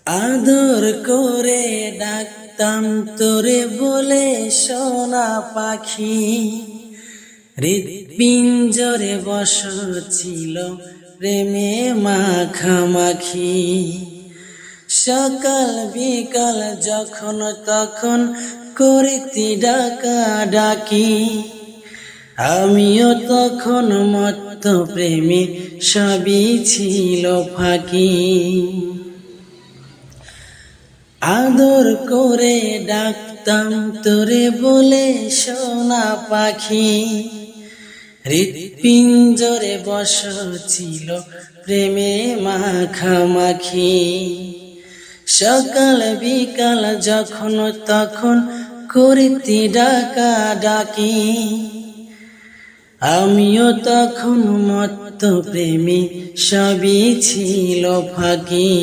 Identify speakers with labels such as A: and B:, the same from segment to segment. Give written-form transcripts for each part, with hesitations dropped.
A: আদর করে ডাকতাম তোরে বলে সোনা পাখি, হৃৎপিঞ্জরে বসছিল প্রেমে মাখামাখি। সকাল বিকাল যখন তখন করতি ডাকা ডাকি, আমিও তখন মত্ত প্রেমে সবই ছিল ফাঁকি। আদর করে ডাকতাম তোরে বলে সোনা পাখি, হৃৎপিঞ্জরে বসছিল প্রেমে মাখামাখি। সকাল বিকাল যখন তখন করতি ডাকা ডাকি, আমিও তখন মত্ত প্রেমে সবই ছিল ফাঁকি।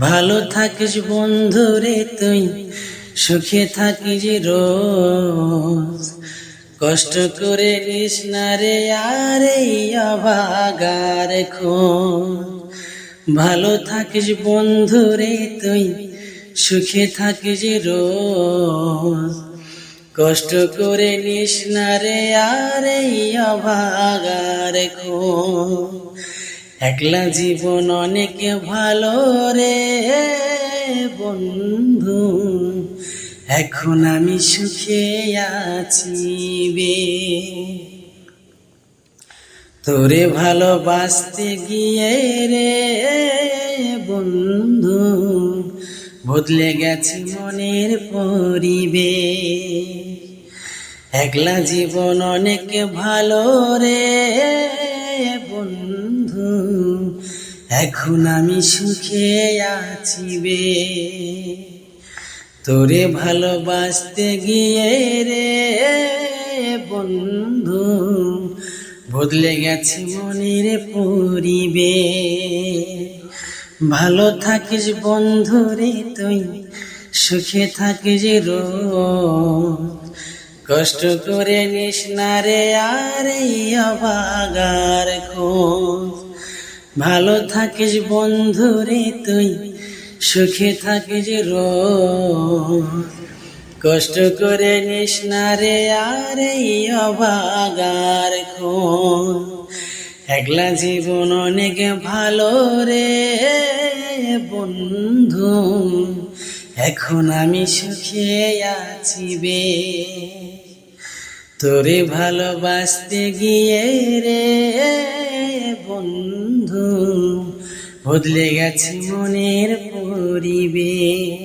A: ভালো থাকিস বন্ধুরে তুই, সুখে থাকিস রোজ, কষ্ট করে নিস না রে আর এই অভাগার খোঁজ। ভালো থাকিস বন্ধুরে তুই, সুখে থাকিস রোজ, কষ্ট করে নিস না রে আর এই অভাগার খোঁজ। একলা জীবন অনেক ভালো রে বন্ধু, এখন আমি সুখে আছি বে। তোরে ভালোবাসতে গিয়ে রে বন্ধু, বদলে গেছে মনের পরিবেশ। একলা জীবন অনেক ভালো রে বন্ধু, এখন আমি সুখে আছি বে। তোরে ভালোবাসতে গিয়ে রে বন্ধু, বদলে গেছে মনের পরিবেশ। ভালো থাকিস বন্ধু রে তুই, সুখে থাকিস রোজ, কষ্ট করে নিস না রে আর এই অভাগার খোঁজ। ভালো থাকিস বন্ধু রে তুই, সুখে থাকিস রোজ, কষ্ট করে নিস না রে আর এই অভাগার খোঁজ। একলা জীবন অনেক ভালো রে বন্ধু, এখন আমি সুখে আছি বে। তোরে ভালোবাসতে গিয়ে রে বন্ধু, বদলে গেছে মনের পরিবেশ।